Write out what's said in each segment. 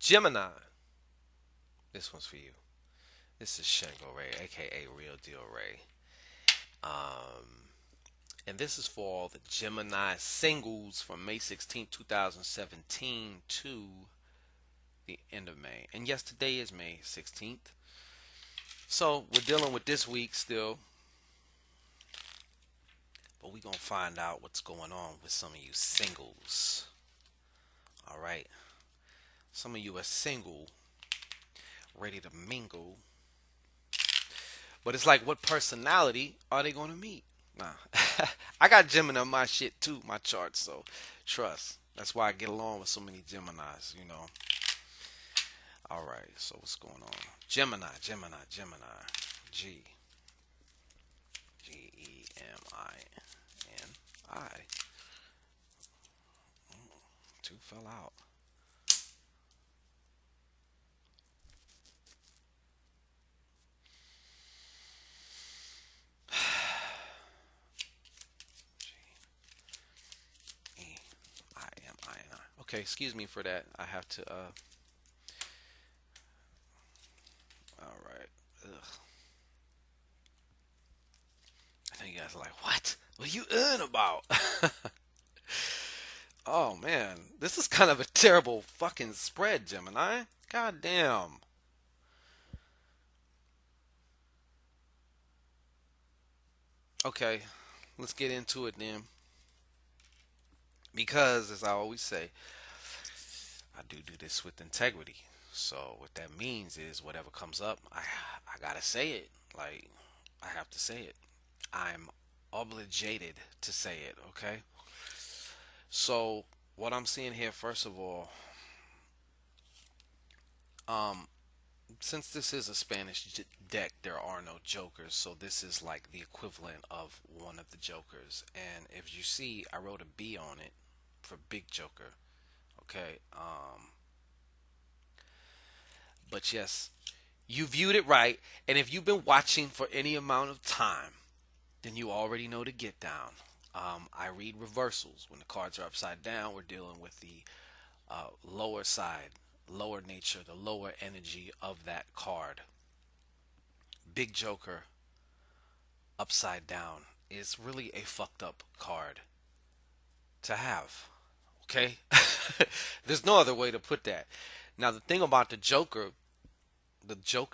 Gemini, this one's for you. This is ShanGO Ray, aka Real Deal Ray. Um, and this is for all the Gemini singles from May 16th, 2017 to the end of May. And yes, today is May 16th. So we're dealing with this week still, but we're gonna find out what's going on with some of you singles. All right, some of you are single, ready to mingle, but it's like, what personality are they gonna meet? Nah, I got Gemini on my shit too, my charts. So trust. That's why I get along with so many Geminis. All right. So what's going on? Gemini, Gemini, Gemini. G Gemini. Two fell out. Gemini. Okay, excuse me for that. I have to. All right. Ugh. I think you guys are like, what? What are you in about? Oh man, this is kind of a terrible fucking spread, Gemini. God damn. Okay, let's get into it then. Because, as I always say, I do this with integrity. So what that means is whatever comes up, I gotta say it. Like, I have to say it. I'm obligated to say it. Okay. So what I'm seeing here, first of all, um, since this is a Spanish deck, there are no jokers, so this is like the equivalent of one of the jokers. And if you see, I wrote a B on it for big joker. Okay. But yes, you viewed it right, and if you've been watching for any amount of time, then you already know to get down. I read reversals. When the cards are upside down, we're dealing with the lower side, lower nature, the lower energy of that card. Big Joker upside down is really a fucked up card to have. Okay? There's no other way to put that. Now, the thing about the Joker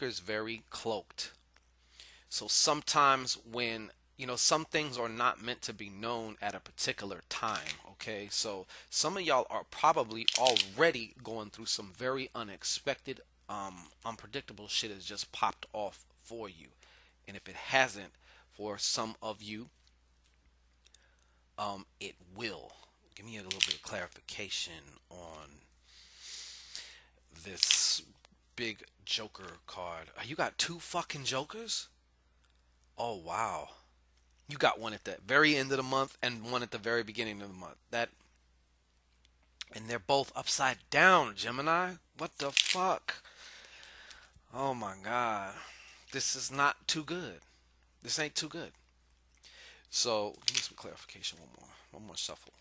is very cloaked. So sometimes when some things are not meant to be known at a particular time. Okay, so some of y'all are probably already going through some very unexpected, unpredictable shit has just popped off for you. And if it hasn't, for some of you, it will. Give me a little bit of clarification on this big Joker card. You got two fucking Jokers? Oh wow. You got one at the very end of the month and one at the very beginning of the month. And they're both upside down, Gemini. What the fuck? Oh my god. This is not too good. This ain't too good. So, give me some clarification. One more. One more shuffle.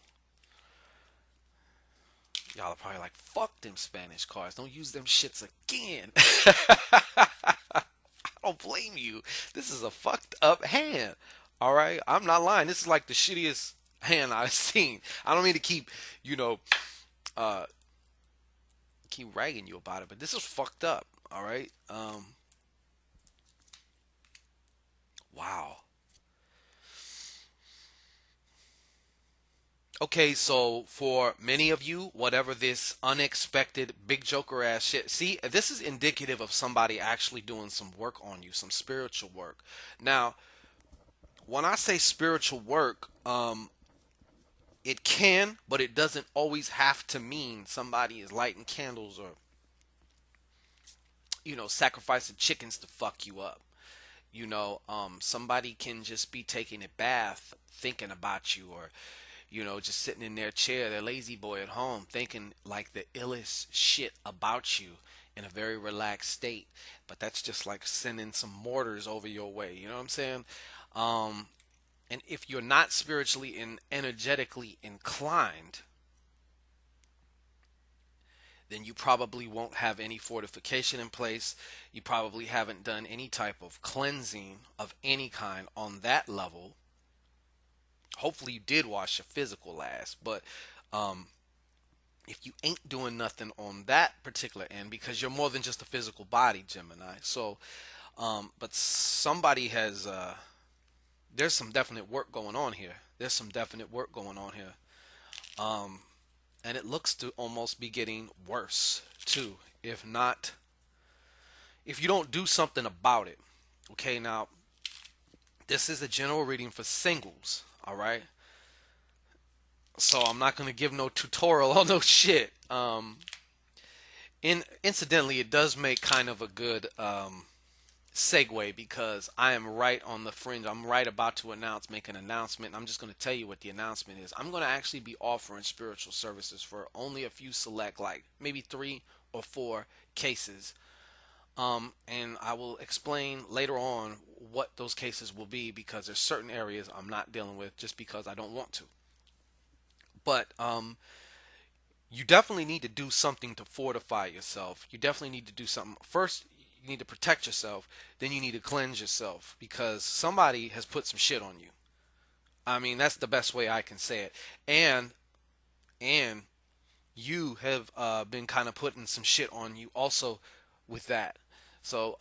Y'all are probably like, fuck them Spanish cards. Don't use them shits again. I don't blame you. This is a fucked up hand. All right? I'm not lying. This is like the shittiest hand I've seen. I don't mean to you know, uh, keep ragging you about it, but this is fucked up. All right? Wow. Okay, so for many of you, whatever this unexpected big joker ass shit, see, this is indicative of somebody actually doing some work on you, some spiritual work. Now, when I say spiritual work, it can, but it doesn't always have to mean somebody is lighting candles or sacrificing chickens to fuck you up. Somebody can just be taking a bath thinking about you, or just sitting in their chair, their lazy boy at home, thinking like the illest shit about you in a very relaxed state. But that's just like sending some mortars over your way. You know what I'm saying? Um, and if you're not spiritually and energetically inclined, then you probably won't have any fortification in place. You probably haven't done any type of cleansing of any kind on that level. Hopefully, you did wash your physical last, but um, if you ain't doing nothing on that particular end, because you're more than just a physical body, Gemini. So, but somebody has, there's some definite work going on here. There's some definite work going on here. Um, and it looks to almost be getting worse too. If not, if you don't do something about it. Okay, now this is a general reading for singles. All right, so I'm not gonna give no tutorial on no shit. Incidentally, it does make kind of a good segue because I am right on the fringe. I'm right about to make an announcement. I'm just going to tell you what the announcement is. I'm going to actually be offering spiritual services for only a few select, like maybe 3 or 4 cases. And I will explain later on what those cases will be because there's certain areas I'm not dealing with just because I don't want to. But you definitely need to do something to fortify yourself. You definitely need to do something. First, you need to protect yourself. Then you need to cleanse yourself because somebody has put some shit on you. I mean, that's the best way I can say it. And you have been kind of putting some shit on you also with that. So,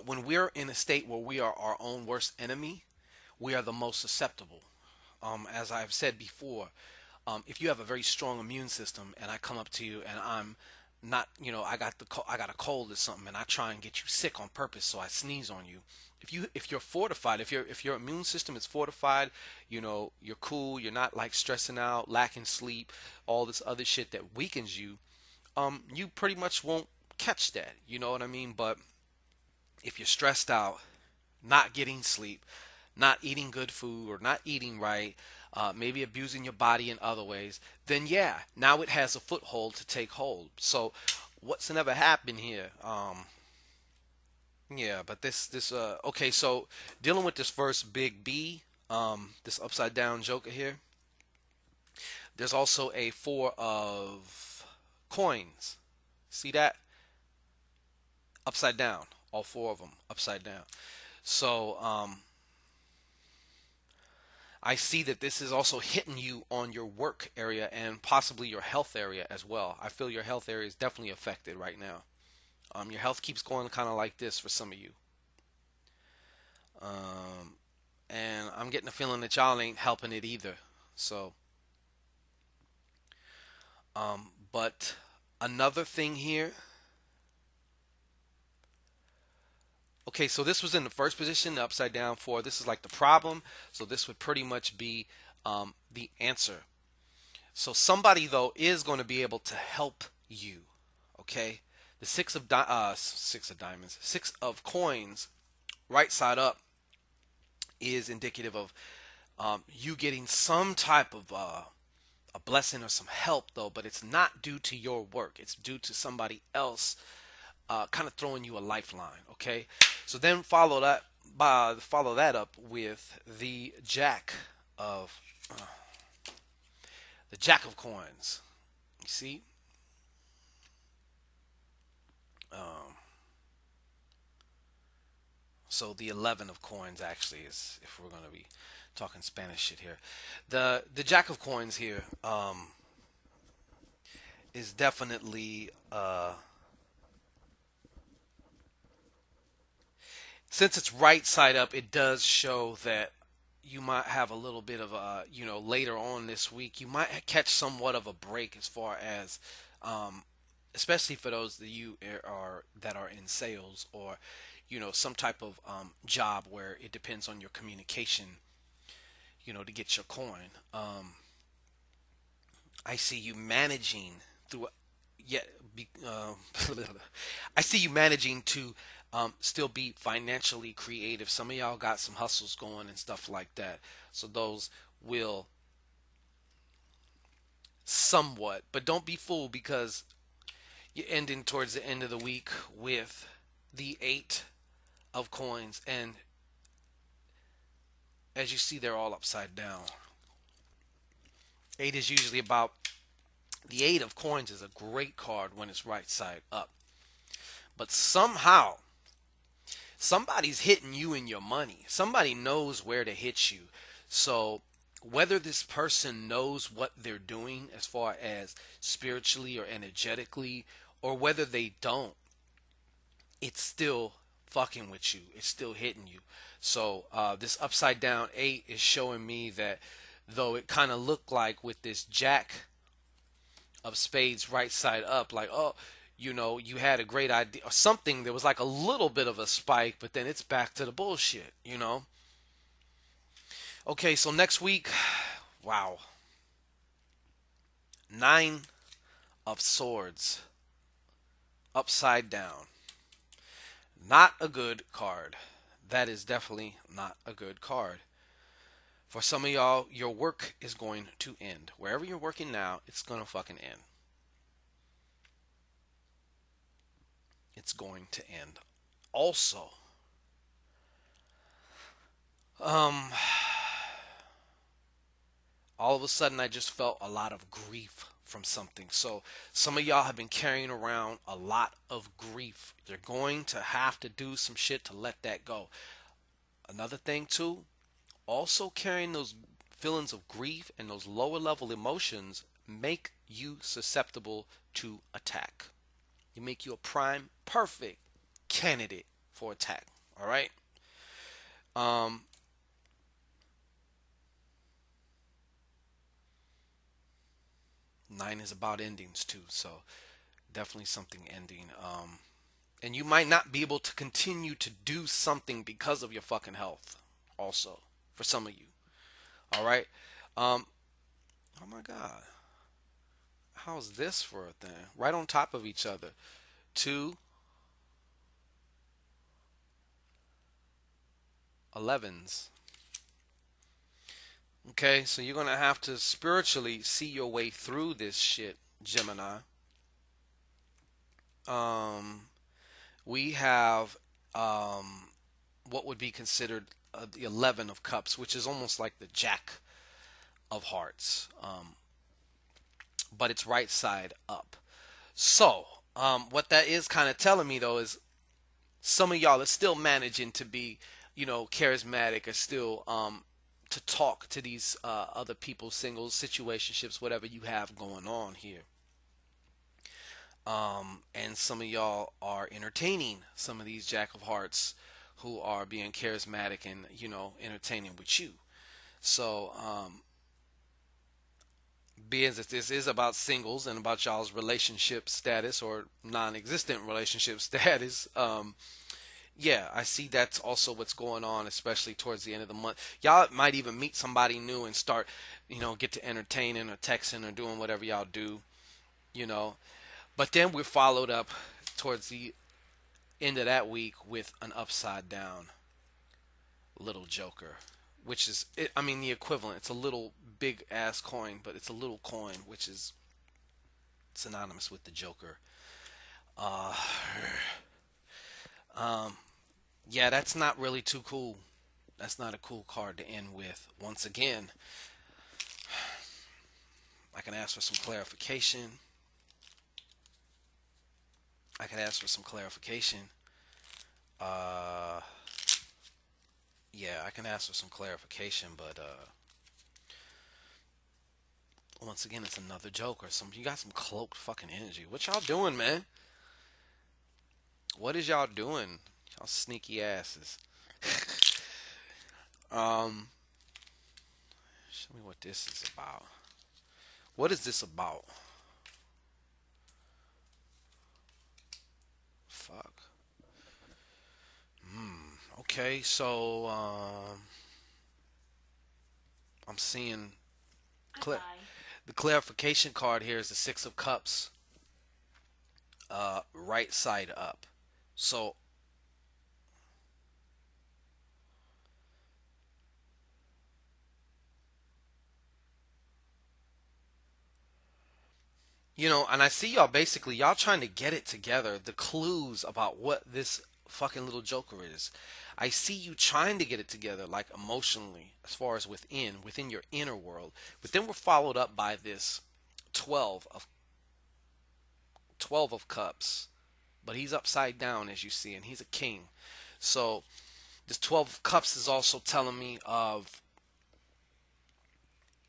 when we're in a state where we are our own worst enemy, we are the most susceptible. As I've said before, if you have a very strong immune system and I come up to you and I'm not, I got a cold or something and I try and get you sick on purpose so I sneeze on you. If you're fortified, if your immune system is fortified, you're cool, you're not like stressing out, lacking sleep, all this other shit that weakens you, you pretty much won't catch that. You know what I mean? But if you're stressed out, not getting sleep, not eating good food or not eating right, maybe abusing your body in other ways, then yeah, now it has a foothold to take hold. So what's never happened here? Yeah, but okay, so dealing with this first big B, this upside down joker here, there's also a 4 of coins. See that? Upside down. All 4 of them upside down. So, I see that this is also hitting you on your work area and possibly your health area as well. I feel your health area is definitely affected right now. Your health keeps going kind of like this for some of you. Um, and I'm getting the feeling that y'all ain't helping it either. So, but another thing here. Okay, so this was in the first position, the upside down 4. This is like the problem. So this would pretty much be the answer. So somebody though is going to be able to help you. Okay, the 6 of diamonds, 6 of coins, right side up, is indicative of you getting some type of a blessing or some help though, but it's not due to your work. It's due to somebody else kind of throwing you a lifeline. Okay, so then follow that up with of uh, the Jack of Coins. You see, um, so the 11 of Coins actually is, if we're going to be talking Spanish shit here, the Jack of Coins here is definitely since it's right side up, it does show that you might have a little bit of a, later on this week, you might catch somewhat of a break as far as, especially for those that are in sales or, some type of job where it depends on your communication, to get your coin. I see you managing through, yeah, I see you managing to still be financially creative. Some of y'all got some hustles going and stuff like that. So those will somewhat, but don't be fooled because you're ending towards the end of the week with the 8 of coins. And as you see, they're all upside down. 8 is usually about The Eight of Coins is a great card when it's right side up. But somehow, somebody's hitting you in your money. Somebody knows where to hit you. So whether this person knows what they're doing as far as spiritually or energetically, or whether they don't, it's still fucking with you. It's still hitting you. So this upside down eight is showing me that though it kind of looked like with this jack of spades right side up, like, oh, you had a great idea or something. There was like a little bit of a spike, but then it's back to the bullshit. Okay, so next week, wow. Nine of Swords upside down. Not a good card. That is definitely not a good card. For some of y'all, your work is going to end. Wherever you're working now, it's going to fucking end. It's going to end. Also, um, all of a sudden I just felt a lot of grief from something. So some of y'all have been carrying around a lot of grief. You're going to have to do some shit to let that go. Another thing too, also carrying those feelings of grief and those lower level emotions make you susceptible to attack. You make you a prime perfect candidate for attack. All right. Um, Nine is about endings too, so definitely something ending. And you might not be able to continue to do something because of your fucking health. Also, for some of you. All right. Um, oh my God, how's this for a thing? Right on top of each other. Two 11s. Okay, so you're gonna have to spiritually see your way through this shit, Gemini. Um, we have what would be considered the 11 of Cups, which is almost like the Jack of Hearts, but it's right side up. So, what that is kind of telling me though is some of y'all are still managing to be, charismatic, or still to talk to these other people, singles, situationships, whatever you have going on here. And some of y'all are entertaining some of these Jack of Hearts who are being charismatic and, entertaining with you. So, being that this is about singles and about y'all's relationship status or non-existent relationship status, yeah, I see that's also what's going on, especially towards the end of the month. Y'all might even meet somebody new and start, get to entertaining or texting or doing whatever y'all do, you know. But then we're followed up towards the end of that week with an upside down little joker, which is, I mean, the equivalent. It's a little big ass coin, but it's a little coin, which is synonymous with the joker. Uh, um, yeah, that's not really too cool. That's not a cool card to end with. Once again, I can ask for some clarification. I can ask for some clarification. Uh, yeah, I can ask for some clarification, but once again, it's another joker. You got some cloaked fucking energy. What y'all doing, man? What is y'all doing? Y'all sneaky asses. um, Show me what this is about. What is this about? Fuck. Okay, so I'm seeing clear. The clarification card here is the Six of Cups, right side up. So and I see y'all basically y'all trying to get it together. The clues about what this fucking little joker is. I see you trying to get it together, like emotionally, as far as within your inner world. But then we're followed up by this 12 of 12 of cups, but he's upside down as you see, and he's a king. So this 12 of cups is also telling me of,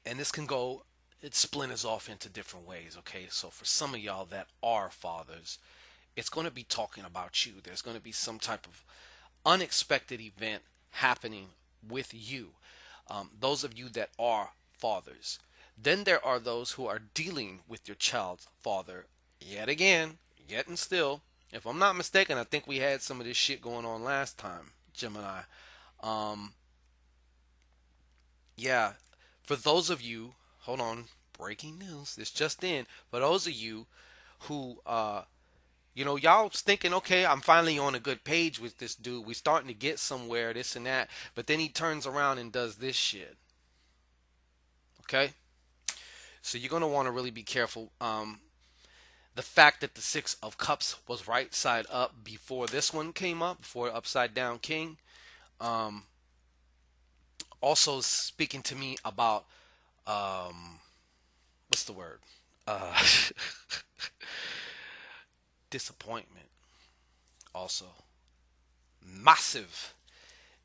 and this can go, it splinters off into different ways. Okay, so for some of y'all that are fathers, it's going to be talking about you. There's going to be some type of unexpected event happening with you. Those of you that are fathers. Then there are those who are dealing with your child's father yet again, yet and still. If I'm not mistaken, I think we had some of this shit going on last time, Gemini. Um, yeah, for those of you, hold on, breaking news. This just in. For those of you who y'all thinking, okay, I'm finally on a good page with this dude. We starting to get somewhere, this and that. But then he turns around and does this shit. Okay? So you're gonna want to really be careful. The fact that the Six of Cups was right side up before this one came up, before Upside Down King, um, also speaking to me about what's the word? Uh, disappointment. Also, massive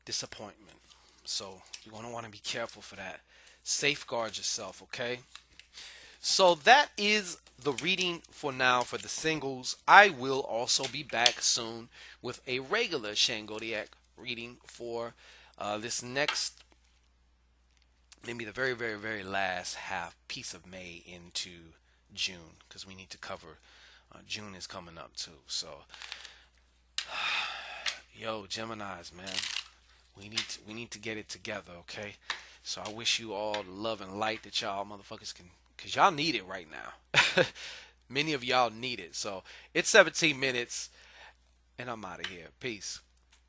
disappointment. So you're gonna want to be careful for that. Safeguard yourself, okay? So that is the reading for now for the singles. I will also be back soon with a regular ShanGO reading for this next, maybe the very, very, very last half piece of May into June, because we need to cover June is coming up too. So, yo, Gemini's, man, we need to get it together, okay? So I wish you all the love and light that y'all motherfuckers can, cause y'all need it right now. Many of y'all need it. So it's 17 minutes, and I'm out of here. Peace.